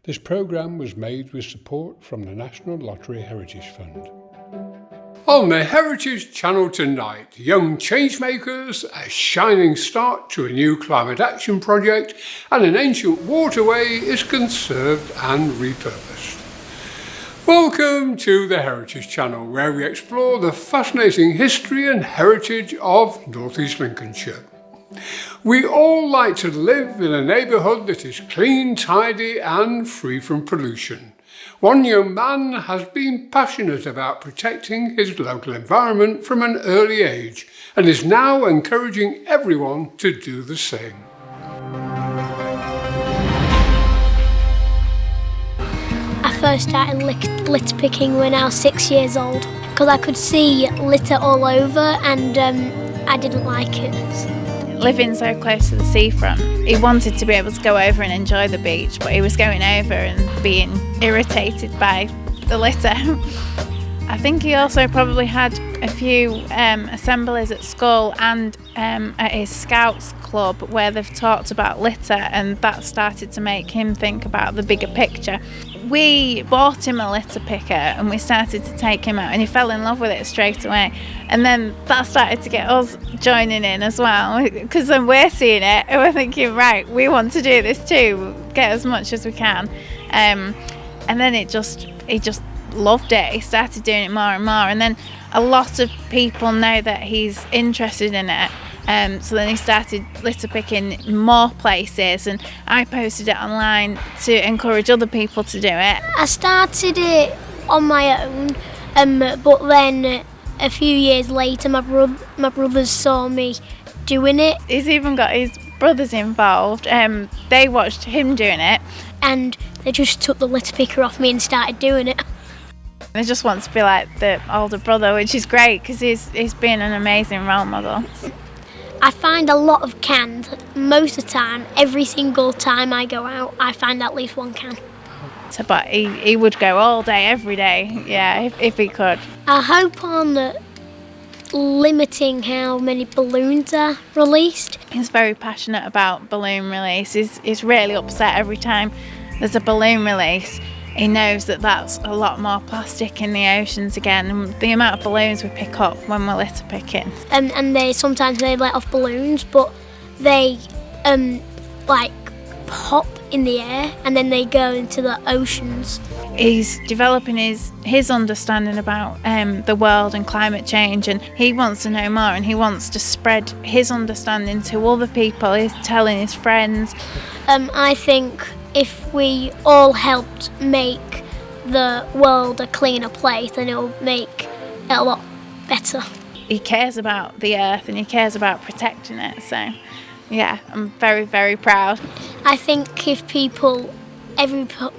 This programme was made with support from the National Lottery Heritage Fund. On the Heritage Channel tonight, young changemakers, a shining start to a new climate action project, and an ancient waterway is conserved and repurposed. Welcome to the Heritage Channel, where we explore the fascinating history and heritage of North East Lincolnshire. We all like to live in a neighbourhood that is clean, tidy and free from pollution. One young man has been passionate about protecting his local environment from an early age and is now encouraging everyone to do the same. I first started litter picking when I was 6 years old because I could see litter all over and I didn't like it. Living so close to the seafront, he wanted to be able to go over and enjoy the beach, but he was going over and being irritated by the litter. I think he also probably had a few assemblies at school and at his Scouts club where they've talked about litter, and that started to make him think about the bigger picture. We bought him a litter picker and we started to take him out and he fell in love with it straight away, and then that started to get us joining in as well, because then we're seeing it and we're thinking, right, we want to do this too, get as much as we can, and then he just loved it. He started doing it more and more, and then a lot of people know that he's interested in it. So then he started litter picking more places, and I posted it online to encourage other people to do it. I started it on my own, but then a few years later my brothers saw me doing it. He's even got his brothers involved. They watched him doing it. And they just took the litter picker off me and started doing it. They just want to be like the older brother, which is great because he's been an amazing role model. I find a lot of cans. Most of the time, every single time I go out, I find at least one can. But he would go all day, every day, yeah, if he could. I hope on limiting how many balloons are released. He's very passionate about balloon release. He's really upset every time there's a balloon release. He knows that that's a lot more plastic in the oceans again, and the amount of balloons we pick up when we're litter picking. And they sometimes let off balloons, but they pop in the air and then they go into the oceans. He's developing his understanding about the world and climate change, and he wants to know more and he wants to spread his understanding to other people. He's telling his friends. I think if we all helped make the world a cleaner place, then it'll make it a lot better. He cares about the earth and he cares about protecting it, so yeah, I'm very, very proud. I think if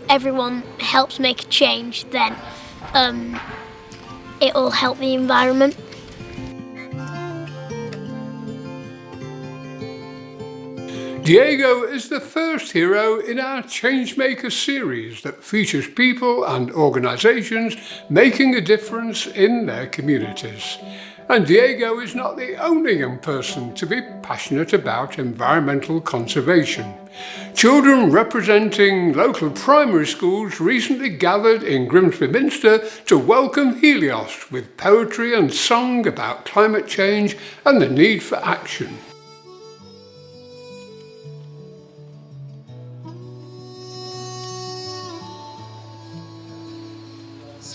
everyone helps make a change, then it'll help the environment. Diego is the first hero in our Changemaker series that features people and organisations making a difference in their communities. And Diego is not the only young person to be passionate about environmental conservation. Children representing local primary schools recently gathered in Grimsby Minster to welcome Helios with poetry and song about climate change and the need for action.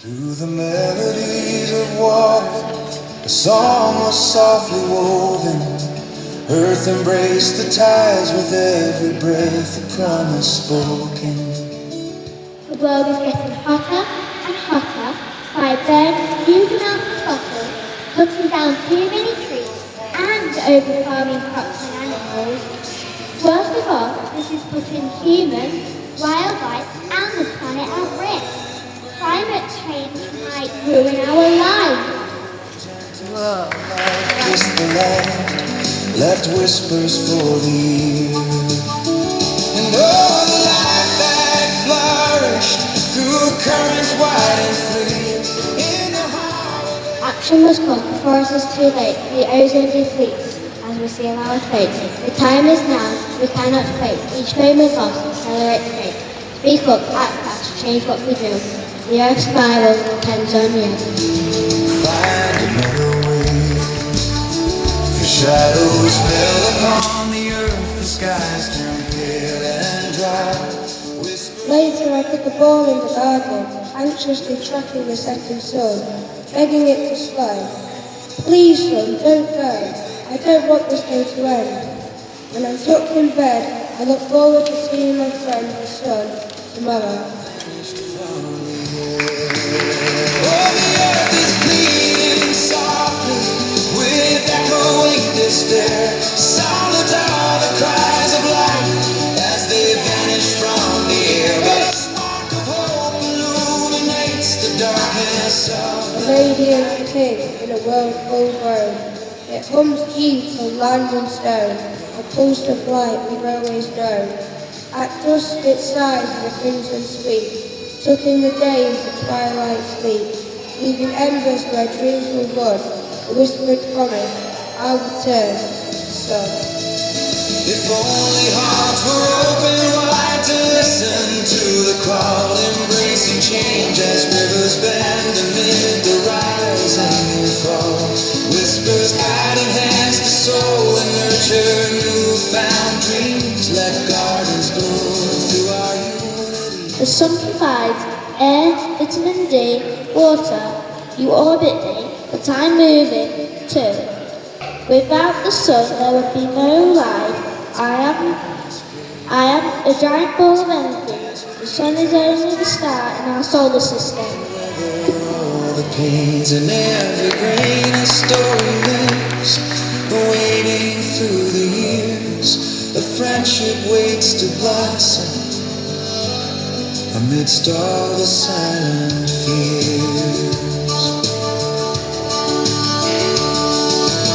Through the melodies of water, a song was softly woven. Earth embraced the tides with every breath, a promise spoken. The world is getting hotter and hotter by burning huge amounts of fossil, cutting down too many trees and over-farming crops and animals. Worst of all, this is putting humans, wildlife and the planet at risk. Climate change might ruin our lives. Whoa. Kissed the land, left whispers for the ear. And all the life that flourished through currents wide and free. In the heart. Action must come before it is too late. The ozone depletes as we seal our fate. The time is now, we cannot wait. Each moment lost accelerates fate. Speak up, act fast, change what we do. The earth's survival depends on you. Find another way. The shadows fell upon the earth, the skies turned pale and dry. Later I put the ball in the garden, anxiously tracking the setting sun, begging it to slow. Please, son, don't go. I don't want this day to end. When I'm tucked in bed, I look forward to seeing my friend, the sun, tomorrow. Oh, the earth is bleeding softly with echoing despair. Silent are the cries of life as they vanish from the air. But a spark of hope illuminates the darkness of A radiant king in a world full grown. It hums heat on land and stone, a pulse of light we've always known. At dusk it sighs in the crimson sweet, tucking the day into twilight sleep, leaving embers where dreams will run, a whispered promise, I'll return, son. If only hearts were open wide to listen to the call, embracing change as rivers bend amid the rising and fall. Whispers guiding hands to sow and nurture newfound dreams. Let gardens bloom through our unity. The sun provides air, vitamin D, water. You orbit me, but I'm moving too. Without the sun, there would be no life. I am a giant ball of energy. The sun is only the star in our solar system. All the pains and every grain a story lives, waiting through the years. A friendship waits to blossom amidst all the silent fears.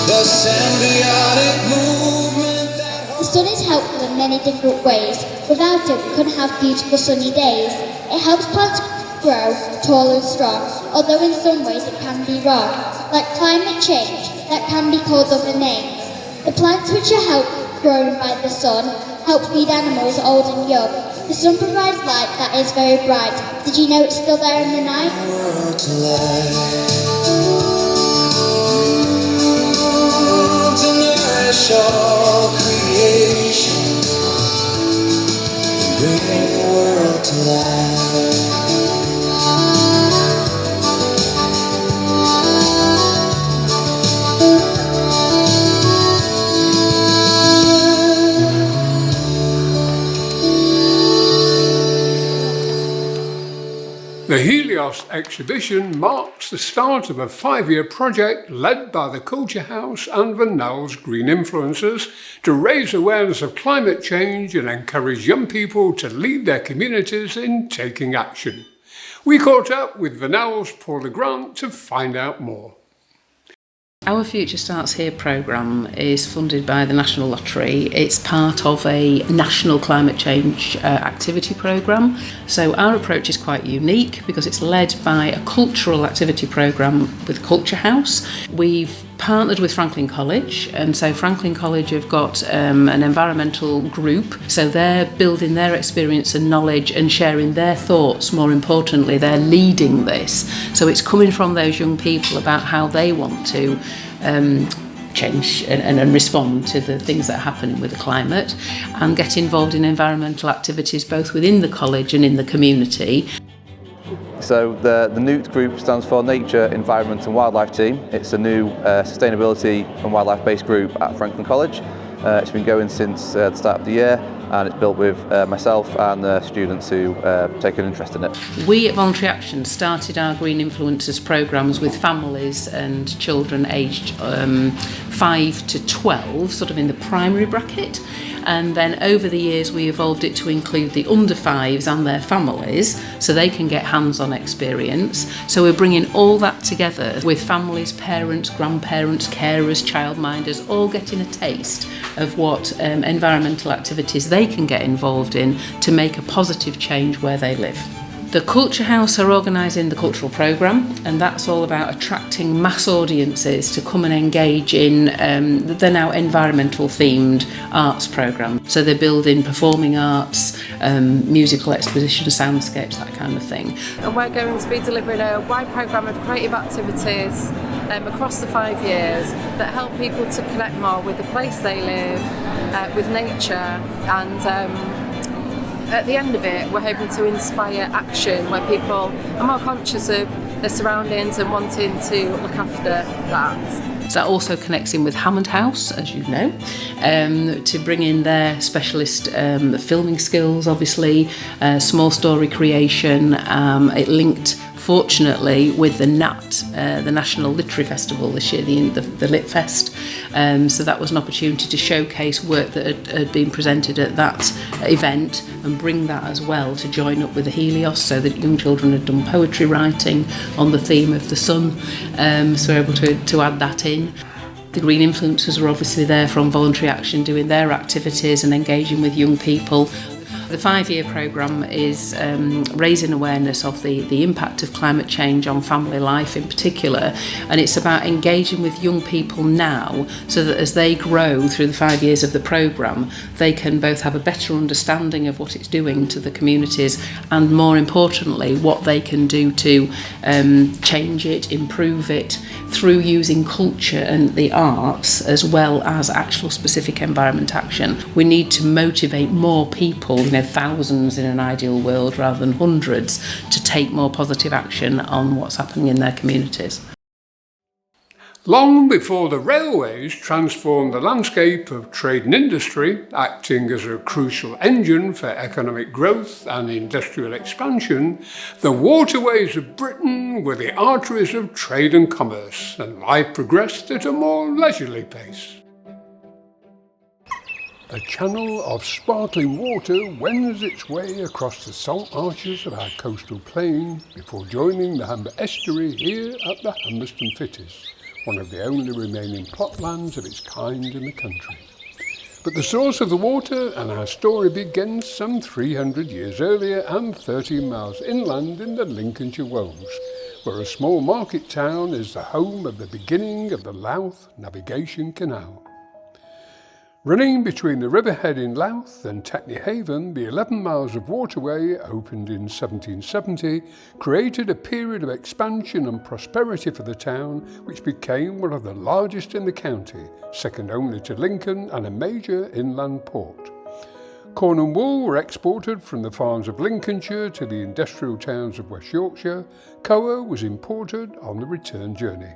The symbiotic movement that The sun is helpful in many different ways. Without it, we couldn't have beautiful sunny days. It helps plants grow tall and strong, although in some ways it can be wrong. Like climate change, that can be called other names. The plants which are helped grown by the sun help feed animals old and young. The sun provides light that is very bright. Did you know it's still there in the night? world to life, to nourish all creation, bring the world to life. The Helios exhibition marks the start of a 5-year project led by the TheCultureHouse and Vanell's Green Influencers to raise awareness of climate change and encourage young people to lead their communities in taking action. We caught up with Vanell's Paula Grant to find out more. Our Future Starts Here programme is funded by the National Lottery. It's part of a national climate change activity programme. So our approach is quite unique because it's led by a cultural activity programme with TheCultureHouse. We've partnered with Franklin College, and so Franklin College have got an environmental group, so they're building their experience and knowledge and sharing their thoughts. More importantly, they're leading this, so it's coming from those young people about how they want to change and respond to the things that are happening with the climate and get involved in environmental activities both within the college and in the community. So the NEWT group stands for Nature, Environment and Wildlife Team. It's a new sustainability and wildlife based group at Franklin College. It's been going since the start of the year, and it's built with myself and the students who take an interest in it. We at Voluntary Action started our Green Influencers programmes with families and children aged 5 to 12, sort of in the primary bracket. And then over the years we evolved it to include the under 5s and their families so they can get hands-on experience. So we're bringing all that together with families, parents, grandparents, carers, childminders, all getting a taste of what environmental activities they can get involved in to make a positive change where they live. The Culture House are organising the cultural programme, and that's all about attracting mass audiences to come and engage in the now environmental themed arts programme. So they're building performing arts, musical exposition, soundscapes, that kind of thing. And we're going to be delivering a wide programme of creative activities across the 5 years that help people to connect more with the place they live, with nature, and at the end of it, we're hoping to inspire action where people are more conscious of their surroundings and wanting to look after that. So that also connects in with Hammond House, as you know, to bring in their specialist filming skills, obviously, small story creation. It linked, fortunately, with the NAT, the National Literary Festival this year, the Lit Fest. So that was an opportunity to showcase work that had been presented at that event and bring that as well to join up with the Helios, so that young children had done poetry writing on the theme of the sun. So we're able to add that in. The Green Influencers are obviously there from Voluntary Action, doing their activities and engaging with young people. The 5-year programme is raising awareness of the impact of climate change on family life in particular, and it's about engaging with young people now so that as they grow through the 5 years of the programme, they can both have a better understanding of what it's doing to the communities and, more importantly, what they can do to change it, improve it through using culture and the arts as well as actual specific environment action. We need to motivate more people, thousands in an ideal world rather than hundreds, to take more positive action on what's happening in their communities. Long before the railways transformed the landscape of trade and industry, acting as a crucial engine for economic growth and industrial expansion, the waterways of Britain were the arteries of trade and commerce, and life progressed at a more leisurely pace. A channel of sparkling water wends its way across the salt marshes of our coastal plain before joining the Humber estuary here at the Humberston Fitters, one of the only remaining plotlands of its kind in the country. But the source of the water and our story begins some 300 years earlier and 13 miles inland in the Lincolnshire Wolds, where a small market town is the home of the beginning of the Louth Navigation Canal. Running between the riverhead in Louth and Tetney Haven, the 11 miles of waterway, opened in 1770, created a period of expansion and prosperity for the town, which became one of the largest in the county, second only to Lincoln, and a major inland port. Corn and wool were exported from the farms of Lincolnshire to the industrial towns of West Yorkshire. Coa was imported on the return journey.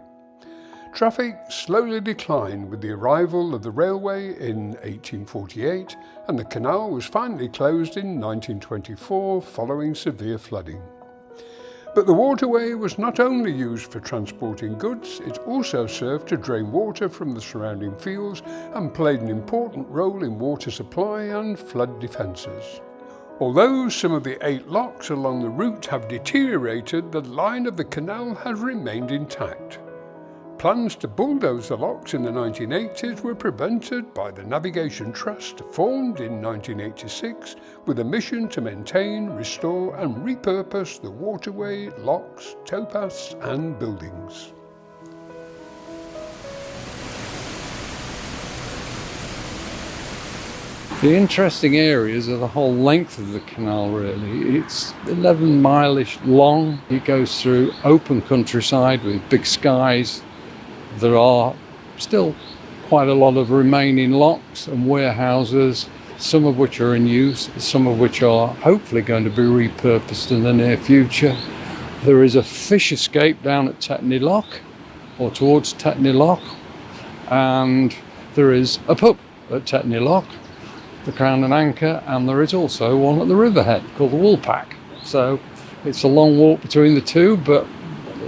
Traffic slowly declined with the arrival of the railway in 1848, and the canal was finally closed in 1924 following severe flooding. But the waterway was not only used for transporting goods, it also served to drain water from the surrounding fields and played an important role in water supply and flood defences. Although some of the 8 locks along the route have deteriorated, the line of the canal has remained intact. Plans to bulldoze the locks in the 1980s were prevented by the Navigation Trust, formed in 1986 with a mission to maintain, restore and repurpose the waterway, locks, towpaths and buildings. The interesting areas are the whole length of the canal, really. It's 11 mile-ish long. It goes through open countryside with big skies. There are still quite a lot of remaining locks and warehouses, some of which are in use, some of which are hopefully going to be repurposed in the near future. There is a fish escape down at Tetney Lock, or towards Tetney Lock, and there is a pub at Tetney Lock, the Crown and Anchor, and there is also one at the riverhead called the Woolpack. So it's a long walk between the two, but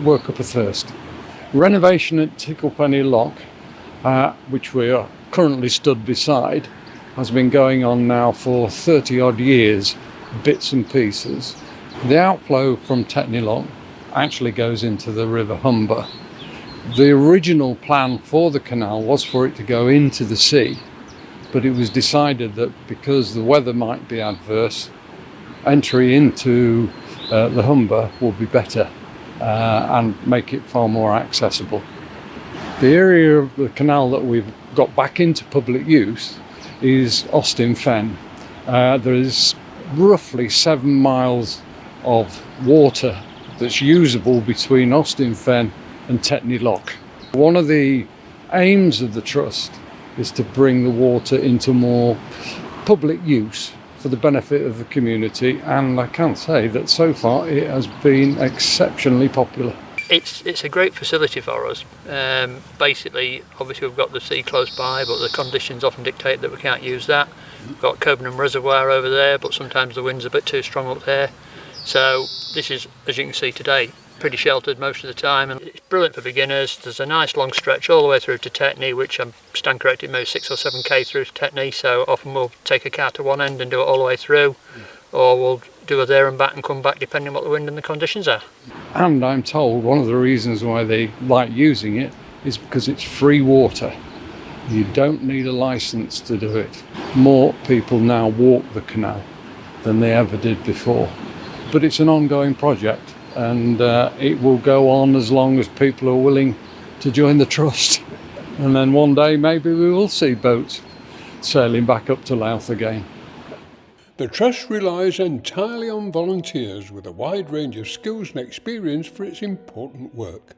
work up a thirst. Renovation at Ticklepenny Lock, which we are currently stood beside, has been going on now for 30 odd years, bits and pieces. The outflow from Tetney Lock actually goes into the River Humber. The original plan for the canal was for it to go into the sea, but it was decided that because the weather might be adverse, entry into the Humber will be better and make it far more accessible. The area of the canal that we've got back into public use is Austin Fen. There is roughly 7 miles of water that's usable between Austin Fen and Tetney Lock. One of the aims of the Trust is to bring the water into more public use for the benefit of the community, and I can say that so far it has been exceptionally popular. It's a great facility for us. Basically, obviously we've got the sea close by, but the conditions often dictate that we can't use that. We've got Covenham Reservoir over there, but sometimes the wind's a bit too strong up there. So this is, as you can see today, pretty sheltered most of the time, and it's brilliant for beginners. There's a nice long stretch all the way through to Tetney, which I'm stand corrected, maybe 6 or 7k through to Tetney, so often we'll take a car to one end and do it all the way through, or we'll do it there and back and come back depending on what the wind and the conditions are. And I'm told one of the reasons why they like using it is because it's free water. You don't need a licence to do it. More people now walk the canal than they ever did before. But it's an ongoing project, and it will go on as long as people are willing to join the Trust. And then one day maybe we will see boats sailing back up to Louth again. The Trust relies entirely on volunteers with a wide range of skills and experience for its important work.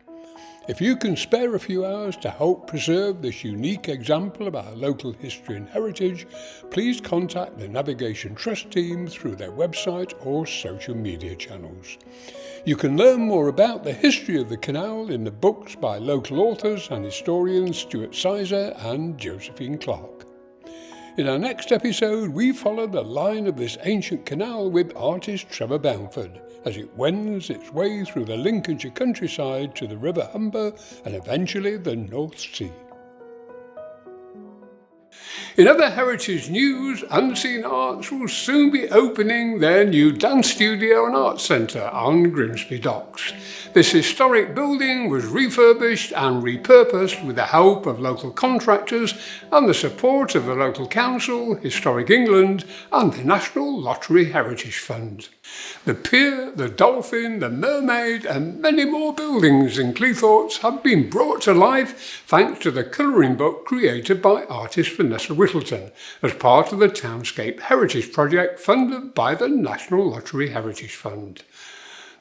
If you can spare a few hours to help preserve this unique example of our local history and heritage, please contact the Navigation Trust team through their website or social media channels. You can learn more about the history of the canal in the books by local authors and historians Stuart Sizer and Josephine Clark. In our next episode, we follow the line of this ancient canal with artist Trevor Bounford as it wends its way through the Lincolnshire countryside to the River Humber and eventually the North Sea. In other heritage news, Unseen Arts will soon be opening their new dance studio and art centre on Grimsby Docks. This historic building was refurbished and repurposed with the help of local contractors and the support of the local council, Historic England and the National Lottery Heritage Fund. The pier, the dolphin, the mermaid and many more buildings in Cleethorpes have been brought to life thanks to the colouring book created by artist Vanessa Whittleton as part of the Townscape Heritage Project funded by the National Lottery Heritage Fund.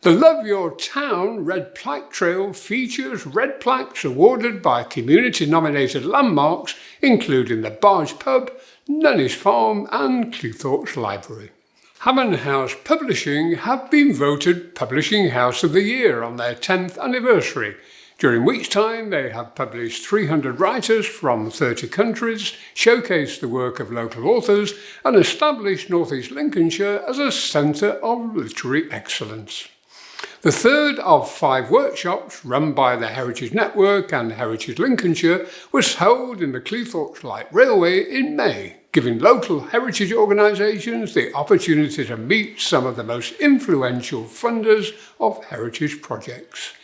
The Love Your Town Red Plaque Trail features red plaques awarded by community-nominated landmarks including the Barge Pub, Nunny's Farm and Cleethorpes Library. Hammond House Publishing have been voted Publishing House of the Year on their 10th anniversary, during which time they have published 300 writers from 30 countries, showcased the work of local authors and established North East Lincolnshire as a centre of literary excellence. The third of 5 workshops run by the Heritage Network and Heritage Lincolnshire was held in the Cleethorpes Light Railway in May, giving local heritage organisations the opportunity to meet some of the most influential funders of heritage projects.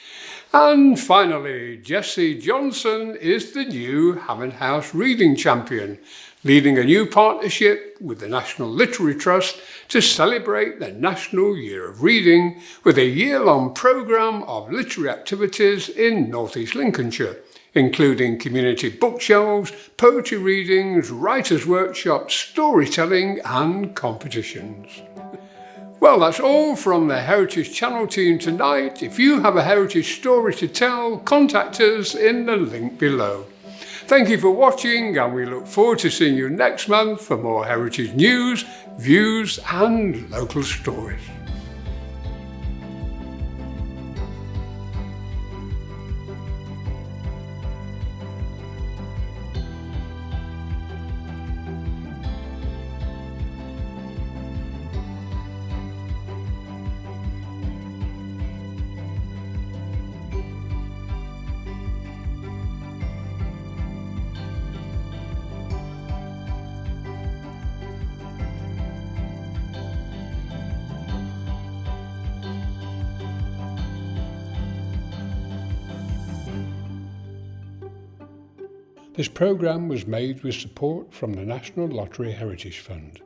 And finally, Jessie Johnson is the new Hammond House Reading Champion, leading a new partnership with the National Literary Trust to celebrate the National Year of Reading with a year-long programme of literary activities in North East Lincolnshire, including community bookshelves, poetry readings, writers' workshops, storytelling and competitions. Well, that's all from the Heritage Channel team tonight. If you have a heritage story to tell, contact us in the link below. Thank you for watching and we look forward to seeing you next month for more heritage news, views and local stories. This programme was made with support from the National Lottery Heritage Fund.